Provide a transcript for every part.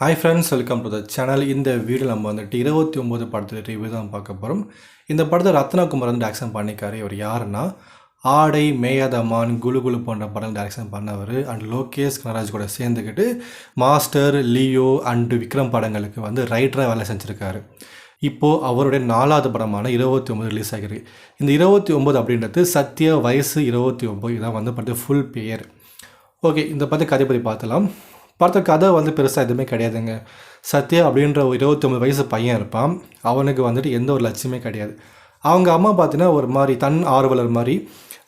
Hi friends, welcome to the channel. இந்த video நம்ம வந்துட்டு 29 படத்தில் ரிவ்யூ தான் பார்க்க போகிறோம். இந்த படத்தை ரத்னகுமார் வந்து டைரக்ஷன் பண்ணிக்காரு. இவர் யாருன்னா, ஆடை, மேயாத மான், குலு குலு போன்ற படம் டைரக்ஷன் பண்ணவர். அண்ட் லோகேஷ் கனராஜ் கூட சேர்ந்துக்கிட்டு மாஸ்டர், லியோ அண்டு விக்ரம் படங்களுக்கு வந்து ரைட்டராக வேலை செஞ்சுருக்காரு. இப்போது அவருடைய 4வது படமான 29 ரிலீஸ் ஆகிருக்கு. இந்த 29 அப்படின்றது சத்யா வயசு 29 இதான் வந்து படத்து ஃபுல் பேர். ஓகே, இந்த படத்தை கதை பற்றி பார்த்துலாம். பார்த்த கதை வந்து பெருசாக எதுவுமே கிடையாதுங்க. சத்யா அப்படின்ற ஒரு 29 வயசு பையன் இருப்பான். அவனுக்கு வந்துட்டு எந்த ஒரு லட்சியமே கிடையாது. அவங்க அம்மா பார்த்தீங்கன்னா ஒரு மாதிரி தன் ஆர்வலர் மாதிரி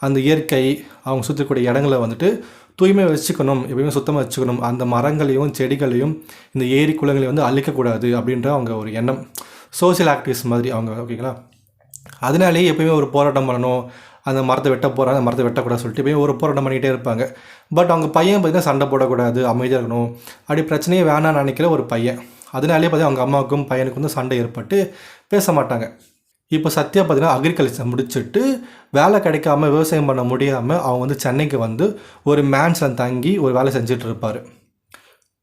அந்த இயற்கை, அவங்க சுற்றக்கூடிய இடங்களை வந்துட்டு தூய்மை வச்சுக்கணும், எப்பயுமே சுத்தமாக வச்சுக்கணும், அந்த மரங்களையும் செடிகளையும் இந்த ஏரி குளங்களையும் வந்து அழிக்கக்கூடாது அப்படின்ற அவங்க ஒரு எண்ணம். சோஷியல் ஆக்டிவிஸ்ட் மாதிரி அவங்க, ஓகேங்களா. அதனாலேயே எப்பயுமே ஒரு போராட்டம் பண்ணணும், அந்த மரத்தை வெட்ட போகிறாங்க, அந்த மரத்தை வெட்டக்கூடாது சொல்லிட்டு எப்பயும் ஒரு போராட்டம் பண்ணிகிட்டே இருப்பாங்க. பட் அவங்க பையன் பார்த்திங்கன்னா சண்டை போடக்கூடாது, அமைதியாக இருக்கணும், அப்படி பிரச்சனையே வேணான்னு நினைக்கிற ஒரு பையன். அதனாலே பார்த்தீங்கன்னா அவங்க அம்மாவுக்கும் பையனுக்கும் வந்து சண்டை ஏற்பட்டு பேச மாட்டாங்க. இப்போ சத்யா பார்த்திங்கன்னா அக்ரிகல்ச்சர் முடிச்சுட்டு வேலை கிடைக்காம விவசாயம் பண்ண முடியாமல் அவங்க வந்து சென்னைக்கு வந்து ஒரு மேன்ஷன் தங்கி ஒரு வேலை செஞ்சுட்டு இருப்பார்.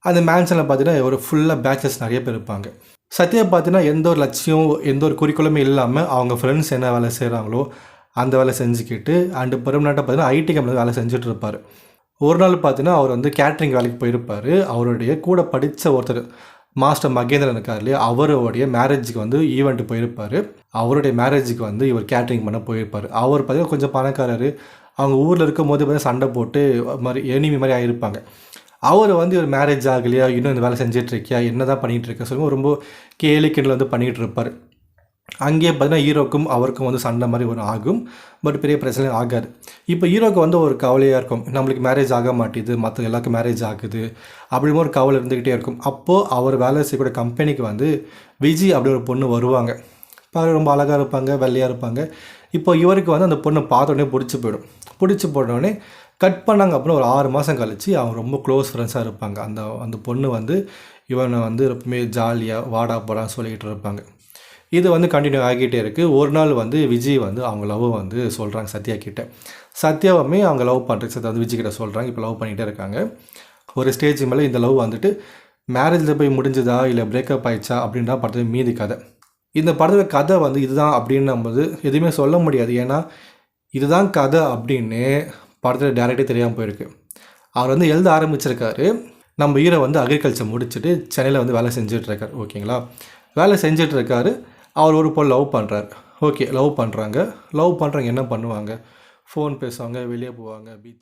அந்த மேன்ஷனில் பார்த்தீங்கன்னா ஒரு ஃபுல்லாக பேச்சஸ் நிறைய பேர் இருப்பாங்க. சத்யா பார்த்தீங்கன்னா எந்த ஒரு லட்சியம், எந்த ஒரு குறிக்கோளுமே இல்லாமல் அவங்க ஃப்ரெண்ட்ஸ் என்ன வேலை செய்கிறாங்களோ அந்த வேலை செஞ்சுக்கிட்டு அண்டு பெர்மனெண்ட்டாக பார்த்தீங்கன்னா ஐடி கம்பெனியில் வேலை செஞ்சுட்டு இருப்பார். ஒரு நாள் பார்த்தீங்கன்னா அவர் வந்து கேட்ரிங் வேலைக்கு போயிருப்பார். அவருடைய கூட படித்த ஒருத்தர் மாஸ்டர் மகேந்திரன் இருக்கார் இல்லையா, அவருடைய மேரேஜுக்கு வந்து ஈவெண்ட்டு போயிருப்பார். அவருடைய மேரேஜுக்கு வந்து இவர் கேட்ரிங் பண்ண போயிருப்பார். அவர் பார்த்தீங்கன்னா கொஞ்சம் பணக்காரர். அவங்க ஊரில் இருக்கும் போது பார்த்தீங்கன்னா சண்டை போட்டு மாதிரி எனிமி மாதிரி ஆகியிருப்பாங்க. அவர் வந்து ஒரு மேரேஜ் ஆகலையா, இன்னும் இந்த வேலை செஞ்சிட்ருக்கியா, என்ன தான் பண்ணிகிட்ருக்க சொல்லுங்கள், ரொம்ப கேலிக்கிண்டில் வந்து பண்ணிகிட்டு இருப்பார். அங்கேயே பார்த்தீங்கன்னா ஹீரோக்கும் அவருக்கும் வந்து சண்டை மாதிரி ஒரு ஆகும். பட் பெரிய பிரச்சனை ஆகாது. இப்போ ஹீரோக்கு வந்து ஒரு கவலையாக இருக்கும், நம்மளுக்கு மேரேஜ் ஆக மாட்டேது, மற்ற எல்லாருக்கும் மேரேஜ் ஆகுது அப்படின்னு ஒரு கவலை இருந்துக்கிட்டே இருக்கும். அப்போது அவர் வேலை செய்யக்கூடிய கம்பெனிக்கு வந்து விஜய் அப்படி ஒரு பொண்ணு வருவாங்க. பார்க்க ரொம்ப அழகாக இருப்பாங்க, வெள்ளையாக இருப்பாங்க. இப்போ இவருக்கு வந்து அந்த பொண்ணை பார்த்தோன்னே பிடிச்சி போயிடும். பிடிச்சி போட்டோடனே கட் பண்ணாங்க. அப்புறம் ஒரு 6 மாதம் கழித்து அவங்க ரொம்ப க்ளோஸ் ஃப்ரெண்ட்ஸாக இருப்பாங்க. அந்த பொண்ணு வந்து இவனை வந்து எப்பவுமே ஜாலியாக வாடா போடான்னு சொல்லிக்கிட்டு இருப்பாங்க. இது வந்து கண்டினியூ ஆகிட்டே இருக்குது. ஒரு நாள் வந்து விஜய் வந்து அவங்க லவ் வந்து சொல்கிறாங்க சத்யா கிட்டே. சத்யாவுமே அவங்க லவ் பண்ணுறதுக்கு சத்யா வந்து விஜய் கிட்ட சொல்கிறாங்க. இப்போ லவ் பண்ணிகிட்டே இருக்காங்க. ஒரு ஸ்டேஜ் மேலே இந்த லவ் வந்துட்டு மேரேஜில் போய் முடிஞ்சுதா இல்லை பிரேக்கப் ஆயிடுச்சா அப்படின்றா படத்தில் மீதி கதை. இந்த படத்தில் கதை வந்து இதுதான் அப்படின்னு நம்ம எதுவுமே சொல்ல முடியாது. ஏன்னா இதுதான் கதை அப்படின்னு படத்தில் டேரக்டே தெரியாமல் போயிருக்கு. அவர் வந்து எழுத ஆரம்பிச்சிருக்காரு. நம்ம ஹீரோ வந்து அக்ரிகல்ச்சர் முடிச்சுட்டு சென்னையில் வந்து வேலை செஞ்சிட்ருக்கார். ஓகேங்களா, வேலை செஞ்சிட்ருக்காரு. அவர் ஒரு பொண்ணு லவ் பண்ணுறாரு. ஓகே, லவ் பண்ணுறாங்க என்ன பண்ணுவாங்க, ஃபோன் பேசுவாங்க, வெளியே போவாங்க, பீச்